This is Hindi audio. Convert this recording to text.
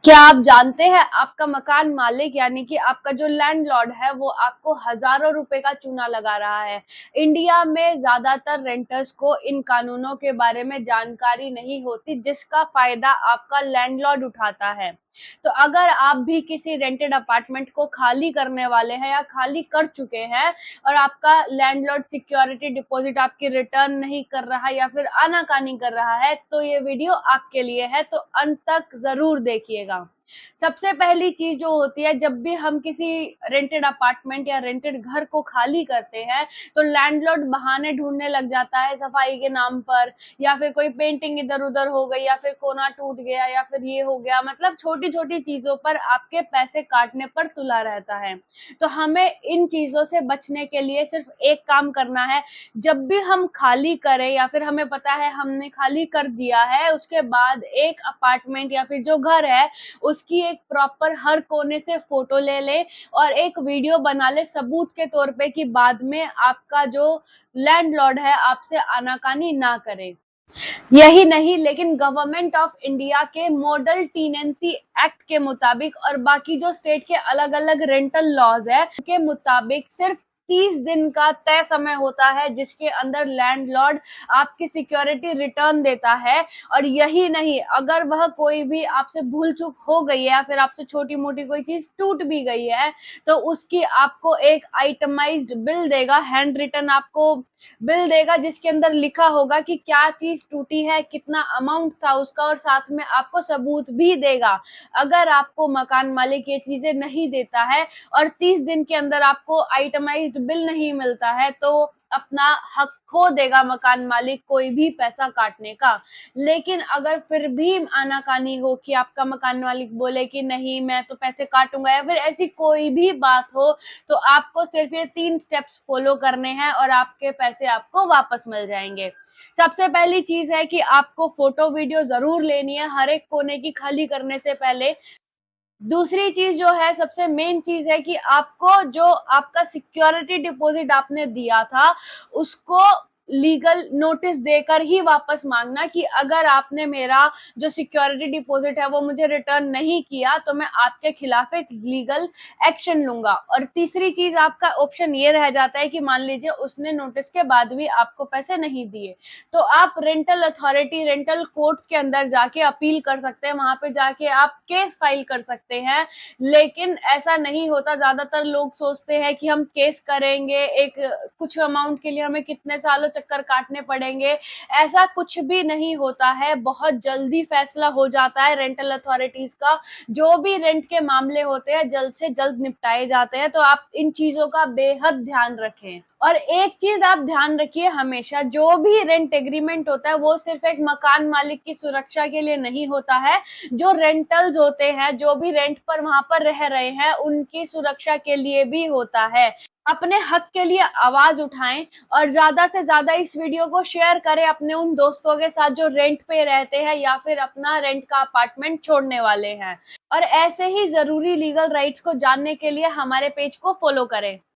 क्या आप जानते हैं आपका मकान मालिक यानी कि आपका जो लैंडलॉर्ड है वो आपको हजारों रुपए का चूना लगा रहा है। इंडिया में ज्यादातर रेंटर्स को इन कानूनों के बारे में जानकारी नहीं होती जिसका फायदा आपका लैंडलॉर्ड उठाता है। तो अगर आप भी किसी रेंटेड अपार्टमेंट को खाली करने वाले हैं या खाली कर चुके हैं और आपका लैंडलॉर्ड सिक्योरिटी डिपॉजिट आपकी रिटर्न नहीं कर रहा या फिर आनाकानी कर रहा है तो ये वीडियो आपके लिए है, तो अंत तक जरूर देखिएगा। सबसे पहली चीज जो होती है, जब भी हम किसी रेंटेड अपार्टमेंट या रेंटेड घर को खाली करते हैं तो लैंडलॉर्ड बहाने ढूंढने लग जाता है सफाई के नाम पर, या फिर कोई पेंटिंग इधर उधर हो गई या फिर कोना टूट गया या फिर ये हो गया, मतलब छोटी छोटी चीजों पर आपके पैसे काटने पर तुला रहता है। तो हमें इन चीजों से बचने के लिए सिर्फ एक काम करना है। जब भी हम खाली करें या फिर हमें पता है हमने खाली कर दिया है, उसके बाद एक अपार्टमेंट या फिर जो घर है उसकी एक प्रॉपर हर कोने से फोटो ले ले और एक वीडियो बना ले सबूत के तौर पे कि बाद में आपका जो लैंडलॉर्ड है आपसे आनाकानी ना करे। यही नहीं, लेकिन गवर्नमेंट ऑफ इंडिया के मॉडल टीनेंसी एक्ट के मुताबिक और बाकी जो स्टेट के अलग अलग रेंटल लॉज है उनके मुताबिक सिर्फ 30 दिन का तय समय होता है जिसके अंदर लैंडलॉर्ड आपकी सिक्योरिटी रिटर्न देता है। और यही नहीं, अगर वह कोई भी आपसे भूल चूक हो गई है या फिर आपसे छोटी मोटी कोई चीज टूट भी गई है तो उसकी आपको एक आइटमाइज्ड बिल देगा, हैंड रिटन आपको बिल देगा जिसके अंदर लिखा होगा कि क्या चीज टूटी है, कितना अमाउंट था उसका, और साथ में आपको सबूत भी देगा। अगर आपको मकान मालिक ये चीजें नहीं देता है और 30 दिन के अंदर आपको आइटमाइज्ड बिल नहीं मिलता है तो अपना हक खो देगा मकान मालिक कोई भी पैसा काटने का। लेकिन अगर फिर भी आनाकानी हो कि आपका मकान मालिक बोले कि नहीं मैं तो पैसे काटूंगा या फिर ऐसी कोई भी बात हो, तो आपको सिर्फ ये 3 स्टेप्स फॉलो करने हैं और आपके पैसे आपको वापस मिल जाएंगे। सबसे पहली चीज है कि आपको फोटो वीडियो जरूर लेनी है हर एक कोने की खाली करने से पहले। दूसरी चीज जो है, सबसे मेन चीज है कि आपको जो आपका सिक्योरिटी डिपॉजिट आपने दिया था उसको लीगल नोटिस देकर ही वापस मांगना कि अगर आपने मेरा जो सिक्योरिटी डिपॉजिट है वो मुझे रिटर्न नहीं किया तो मैं आपके खिलाफ एक लीगल एक्शन लूंगा। और तीसरी चीज, आपका ऑप्शन ये रह जाता है कि मान लीजिए उसने नोटिस के बाद भी आपको पैसे नहीं दिए तो आप रेंटल अथॉरिटी, रेंटल कोर्ट्स के अंदर जाके अपील कर सकते हैं, वहां पे जाके आप केस फाइल कर सकते हैं। लेकिन ऐसा नहीं होता, ज्यादातर लोग सोचते हैं कि हम केस करेंगे, एक कुछ अमाउंट के लिए हमें कितने सालों चक्कर काटने पड़ेंगे। ऐसा कुछ भी नहीं होता है, बहुत जल्दी फैसला हो जाता है रेंटल अथॉरिटीज का। जो भी रेंट के मामले होते हैं जल्द से जल्द निपटाए जाते हैं, तो आप इन चीजों का बेहद ध्यान रखें। और एक चीज आप ध्यान रखिए, हमेशा जो भी रेंट एग्रीमेंट होता है वो सिर्फ एक मकान मालिक की सुरक्षा के लिए नहीं होता है, जो रेंटल्स होते हैं, जो भी रेंट पर वहां पर रह रहे हैं उनकी सुरक्षा के लिए भी होता है। अपने हक के लिए आवाज उठाएं और ज्यादा से ज्यादा इस वीडियो को शेयर करें अपने उन दोस्तों के साथ जो रेंट पे रहते हैं या फिर अपना रेंट का अपार्टमेंट छोड़ने वाले हैं। और ऐसे ही जरूरी लीगल राइट्स को जानने के लिए हमारे पेज को फॉलो करें।